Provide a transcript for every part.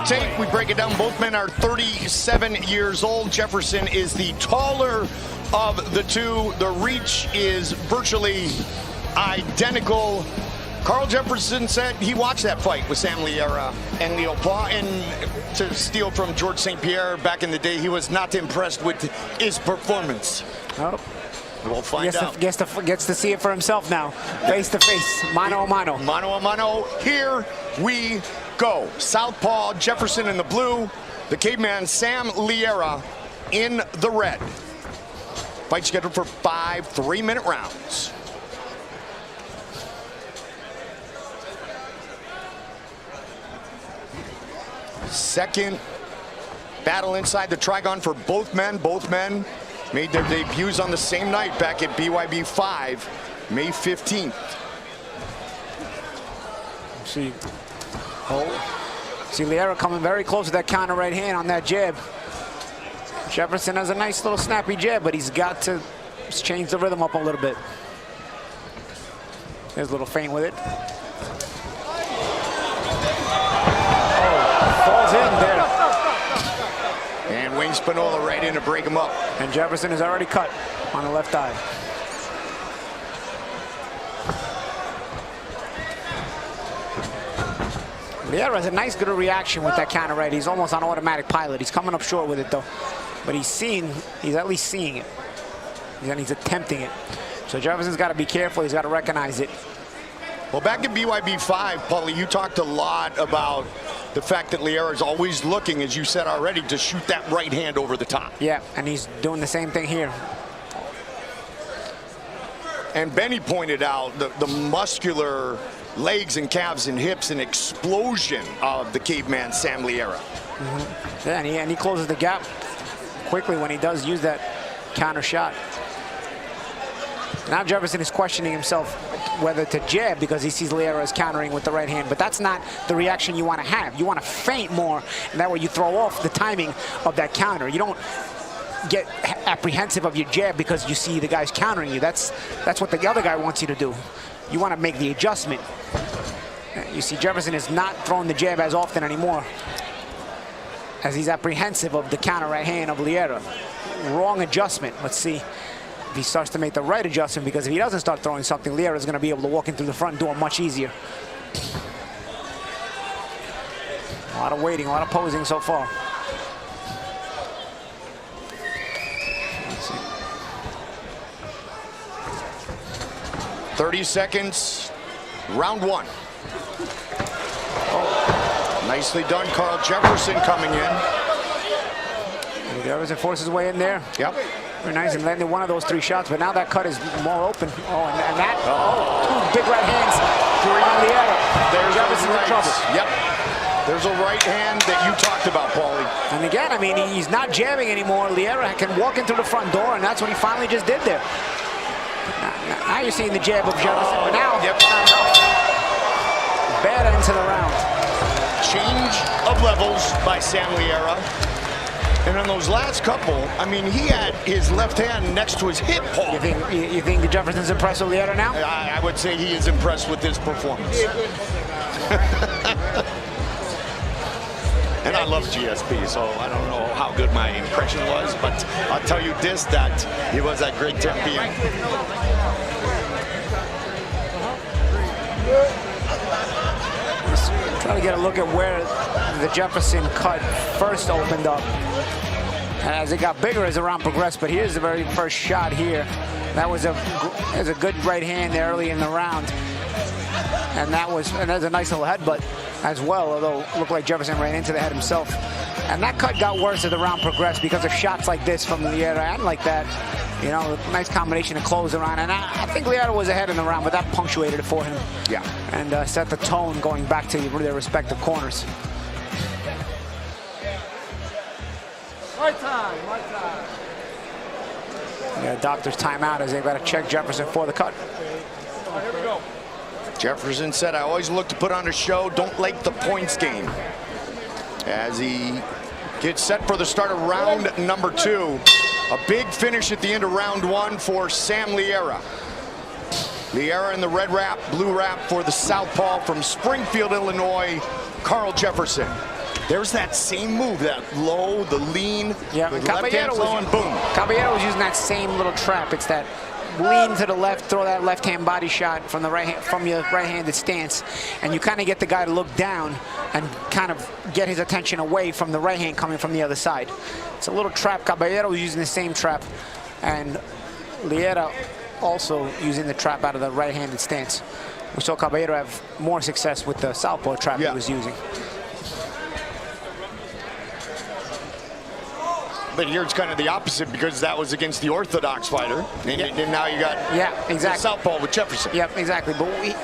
take. We break it down. Both men are 37 years old. Jefferson is the taller of the two. The reach is virtually identical. Carl Jefferson said he watched that fight with Sam Liera and Leo Paul, and to steal from George St. Pierre back in the day, he was not impressed with his performance. Oh. We'll find out. Gets to see it for himself now, face to face, mano a mano. Mano a mano. Here we go. Southpaw Jefferson in the blue, the caveman Sam Liera in the red. Fight scheduled for 5 3-minute rounds. Second battle inside the Trigon for both men. Both men made their debuts on the same night back at BYB 5, May 15th. See Liera coming very close to that counter right hand on that jab. Jefferson has a nice little snappy jab, but he's got to change the rhythm up a little bit. There's a little feint with it. Oh, falls in there. And Wayne Spinola right in to break him up. And Jefferson is already cut on the left eye. Liera has a nice good reaction with that counter right. He's almost on automatic pilot. He's coming up short with it though. But he's at least seeing it. And he's attempting it. So Jefferson's got to be careful. He's got to recognize it. Well, back at BYB 5, Paulie, you talked a lot about the fact that Liera is always looking, as you said already, to shoot that right hand over the top. Yeah, and he's doing the same thing here. And Benny pointed out the muscular legs and calves and hips and explosion of the caveman Sam Liera. Mm-hmm. Yeah, and he closes the gap quickly when he does use that counter shot. Now Jefferson is questioning himself whether to jab because he sees Liera as countering with the right hand, but that's not the reaction you want to have. You want to feint more, and that way you throw off the timing of that counter. You don't get apprehensive of your jab because you see the guy's countering you. That's what the other guy wants you to do. You want to make the adjustment. You see Jefferson is not throwing the jab as often anymore, as he's apprehensive of the counter right hand of Liera. Wrong adjustment. Let's see if he starts to make the right adjustment, because if he doesn't start throwing something, Liera is going to be able to walk in through the front door much easier. A lot of waiting, a lot of posing so far. Let's see. 30 seconds, round one. Oh, nicely done, Carl Jefferson coming in. Jefferson forces his way in there. Yep. Very nice, and landed one of those 3 shots, but now that cut is more open. Oh, and that, 2 big right hands on Liera. There's Jefferson's in trouble. Yep. There's a right hand that you talked about, Paulie. And again, I mean, he's not jabbing anymore. Liera can walk in through the front door, and that's what he finally just did there. Now you're seeing the jab of Jefferson, but now, bad end to the round. Change of levels by Sam Liera. And on those last couple, I mean, he had his left hand next to his hip, Paul. You think the Jefferson's impressed with Liera now? I would say he is impressed with his performance. And I love GSP, so I don't know how good my impression was, but I'll tell you this, that he was a great champion. Let's try to get a look at where the Jefferson cut first opened up. And as it got bigger as the round progressed, but here's the very first shot here. That was a good right hand there early in the round. And there's a nice little headbutt as well, although it looked like Jefferson ran into the head himself. And that cut got worse as the round progressed because of shots like this from Liera and like that. You know, nice combination of close around. And I think Liera was ahead in the round, but that punctuated it for him. Yeah. And set the tone going back to their respective corners. My time. Yeah, doctor's timeout as they've got to check Jefferson for the cut. Here we go. Jefferson said, I always look to put on a show, don't like the points game. As he gets set for the start of round number 2. A big finish at the end of round 1 for Sam Liera. Liera in the red wrap, blue wrap for the southpaw from Springfield, Illinois, Carl Jefferson. There's that same move, that low, the lean, Yeah, the left hand flow, and boom. Caballero was using that same little trap. It's that lean to the left, throw that left hand body shot from the right hand, from your right-handed stance, and you kind of get the guy to look down and kind of get his attention away from the right hand coming from the other side. It's a little trap. Caballero was using the same trap, and Liera also using the trap out of the right-handed stance. We saw Caballero have more success with the southpaw trap he was using. But here it's kind of the opposite because that was against the orthodox fighter, and now you got exactly. southpaw with Jefferson. Yep, exactly.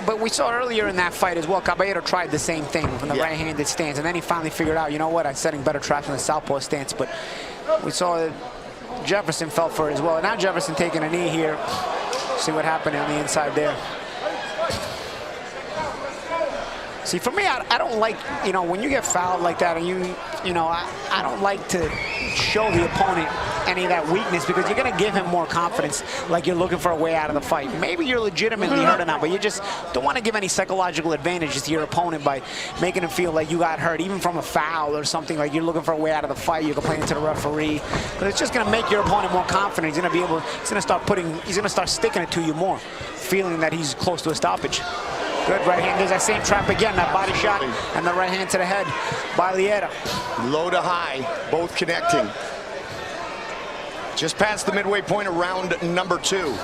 But we saw earlier in that fight as well, Caballero tried the same thing from the right-handed stance, and then he finally figured out, you know what, I'm setting better traps in the southpaw stance. But we saw that Jefferson fell for it as well. And now Jefferson taking a knee here. See what happened on the inside there. See, for me, I don't like, you know, when you get fouled like that, and you know, I don't like to show the opponent any of that weakness because you're going to give him more confidence, like you're looking for a way out of the fight. Maybe you're legitimately hurting now, but you just don't want to give any psychological advantages to your opponent by making him feel like you got hurt, even from a foul or something, like you're looking for a way out of the fight, you're complaining to the referee. But it's just going to make your opponent more confident. He's going to be able, he's going to start sticking it to you more, feeling that he's close to a stoppage. Good right hand. There's that same trap again, that body shot, and the right hand to the head by Liera. Low to high, both connecting. Just past the midway point of round number 2.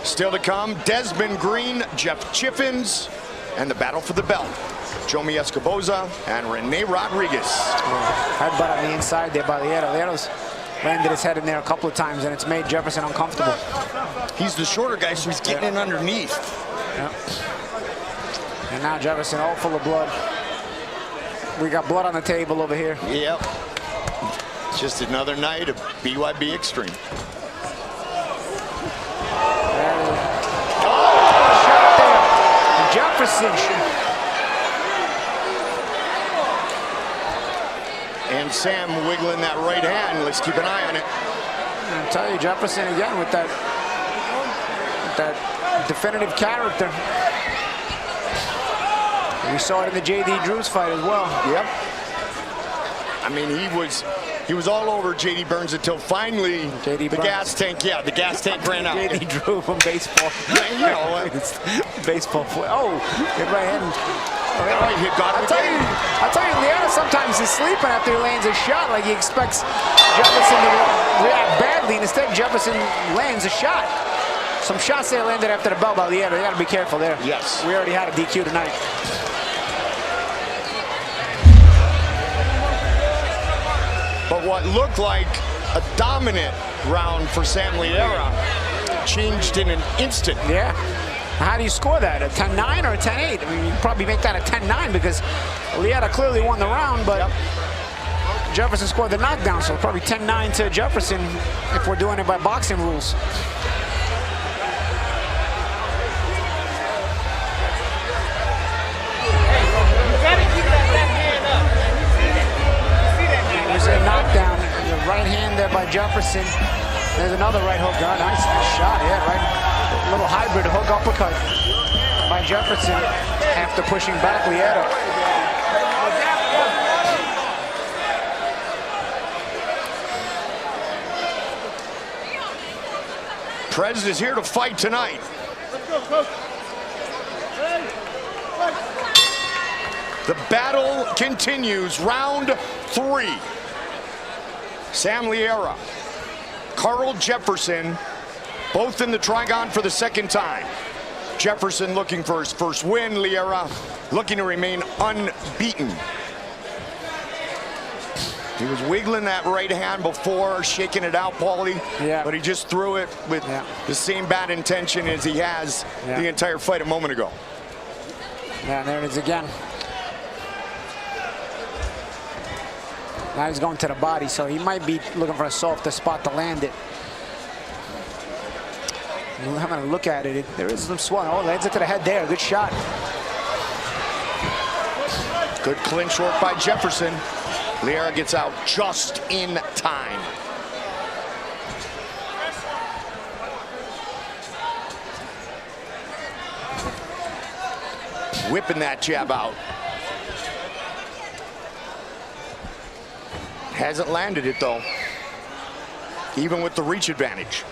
Still to come, Desmond Green, Jeff Chiffins, and the battle for the belt. Jomi Escoboza and Rene Rodriguez. Headbutt on the inside there by Liera. Liera's landed his head in there a couple of times, and it's made Jefferson uncomfortable. He's the shorter guy, so he's getting in underneath. Yep. And now Jefferson all full of blood. We got blood on the table over here. Yep. Just another night of BYB Extreme. Shot there. Jefferson. And Sam wiggling that right hand. Let's keep an eye on it. I'll tell you, Jefferson again with that definitive character. We saw it in the J.D. Drews fight as well. Yep. I mean, he was all over J.D. Burns until finally the gas tank ran out. J.D. Drew from baseball. You know, baseball. Oh, good right hand. I'll tell you, Liera sometimes is sleeping after he lands a shot, like he expects Jefferson to react badly, and instead Jefferson lands a shot. Some shots there landed after the bell by Liera. You got to be careful there. Yes. We already had a DQ tonight. But what looked like a dominant round for Sam Liera changed in an instant. Yeah. How do you score that? A 10-9 or a 10-8? I mean, you probably make that a 10-9 because Liera clearly won the round, but Jefferson scored the knockdown, so probably 10-9 to Jefferson if we're doing it by boxing rules. There's a knockdown, the right hand there by Jefferson. There's another right hook. Oh, nice shot, yeah, right. A little hybrid hook uppercut by Jefferson after pushing back Liera. Prez is here to fight tonight. The battle continues. Round 3. Sam Liera, Carl Jefferson, both in the Trigon for the second time. Jefferson looking for his first win. Liera looking to remain unbeaten. He was wiggling that right hand before, shaking it out, Paulie. Yeah. But he just threw it with the same bad intention as he has the entire fight a moment ago. Yeah, and there it is again. Now he's going to the body, so he might be looking for a softer spot to land it. We're having a look at it. There is some swelling. Oh, lands it to the head there. Good shot. Good clinch work by Jefferson. Liera gets out just in time. Whipping that jab out. Hasn't landed it, though. Even with the reach advantage.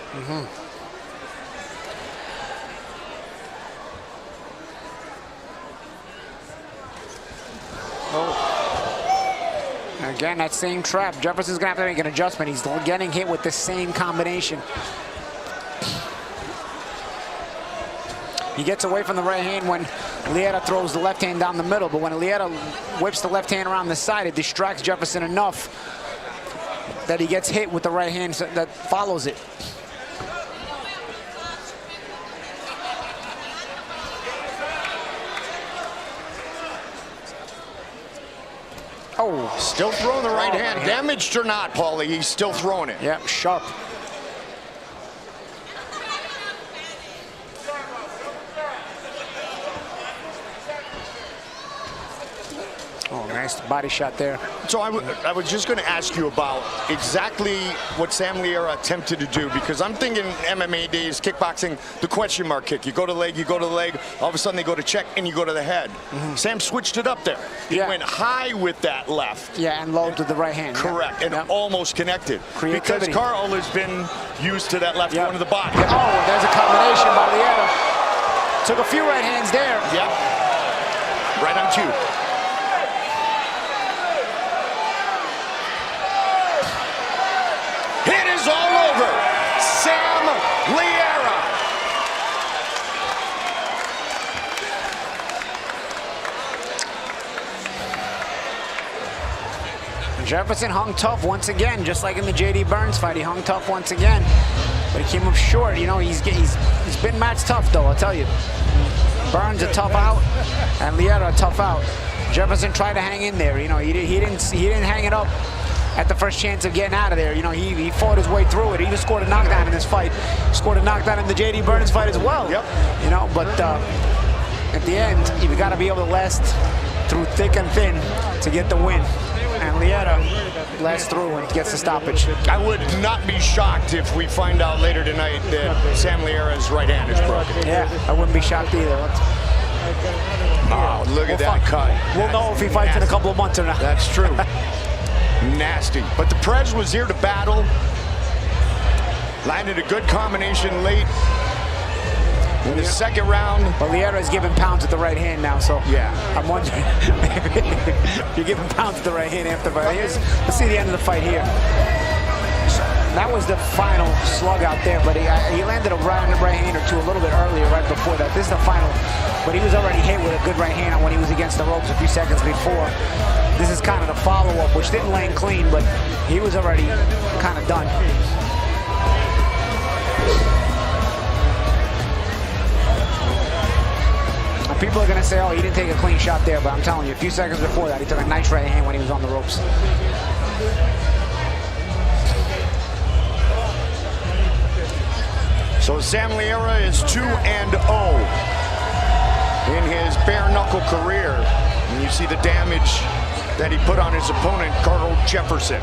Again, that same trap. Jefferson's gonna have to make an adjustment. He's getting hit with the same combination. He gets away from the right hand when Liera throws the left hand down the middle, but when Liera whips the left hand around the side, it distracts Jefferson enough that he gets hit with the right hand that follows it. Oh, still throwing the right hand. Damaged or not, Paulie, he's still throwing it. Yep, sharp. Oh, nice body shot there. So I was just going to ask you about exactly what Sam Liera attempted to do, because I'm thinking MMA days, kickboxing, the question mark kick. You go to the leg, you go to the leg, all of a sudden they go to check, and you go to the head. Sam switched it up there. He went high with that left. Yeah, and low to the right hand. Correct, and almost connected. Creativity. Because Carl has been used to that left going to the body. Oh, there's a combination by Liera. Took a few right hands there. Yep. Right on cue. Hit is all over Sam Liera. Jefferson hung tough once again, just like in the J.D. Burns fight. He hung tough once again, but he came up short. You know, he's been match tough, though, I'll tell you. Burns a tough out, and Liera a tough out. Jefferson tried to hang in there. You know, he didn't hang it up at the first chance of getting out of there. You know, he fought his way through it. He even scored a knockdown in this fight. Scored a knockdown in the J.D. Burns fight as well. Yep. You know, but at the end, you've got to be able to last through thick and thin to get the win. And Liera lasts through and gets the stoppage. I would not be shocked if we find out later tonight that Sam Liera's right hand is broken. Yeah, I wouldn't be shocked either. Oh, look at that cut. We'll know if he fights in a couple of months or not. That's true. Nasty. But the Prez was here to battle. Landed a good combination late in the second round. But Liera is giving pounds with the right hand now, so yeah, I'm wondering if you're giving pounds with the right hand after the fight. Let's see the end of the fight here. That was the final slug out there, but he landed a right hand or two a little bit earlier, right before that. This is the final, but he was already hit with a good right hand when he was against the ropes a few seconds before. This is kind of the follow-up, which didn't land clean, but he was already kind of done. And people are going to say, oh, he didn't take a clean shot there, but I'm telling you, a few seconds before that, he took a nice right hand when he was on the ropes. So Sam Liera is 2-0 in his bare knuckle career. And you see the damage that he put on his opponent, Carl Jefferson.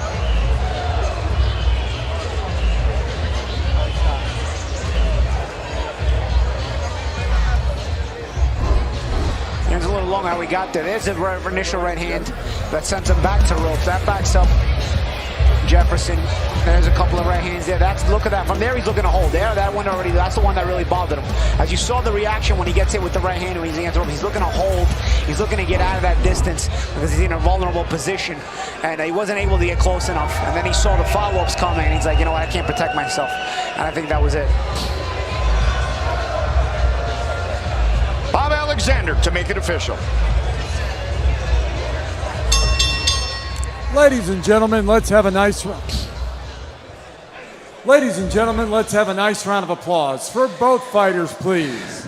It's a little long how we got there. There's the initial right hand that sends him back to ropes. That backs up Jefferson. There's a couple of right hands there. Look at that. From there, he's looking to hold. There, that one already. That's the one that really bothered him. As you saw the reaction when he gets hit with the right hand when he's against ropes, he's looking to hold. He's looking to get out of that distance because he's in a vulnerable position, and he wasn't able to get close enough. And then he saw the follow-ups coming, and he's like, you know what? I can't protect myself. And I think that was it. Bob Alexander to make it official. Ladies and gentlemen, let's have a nice round of applause for both fighters, please.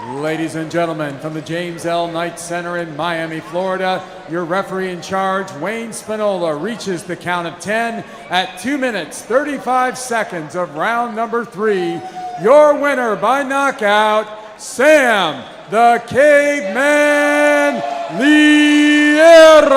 Ladies and gentlemen, from the James L. Knight Center in Miami, Florida, your referee in charge, Wayne Spinola, reaches the count of 10 at 2 minutes, 35 seconds of round number 3. Your winner by knockout, Sam the Caveman Liera.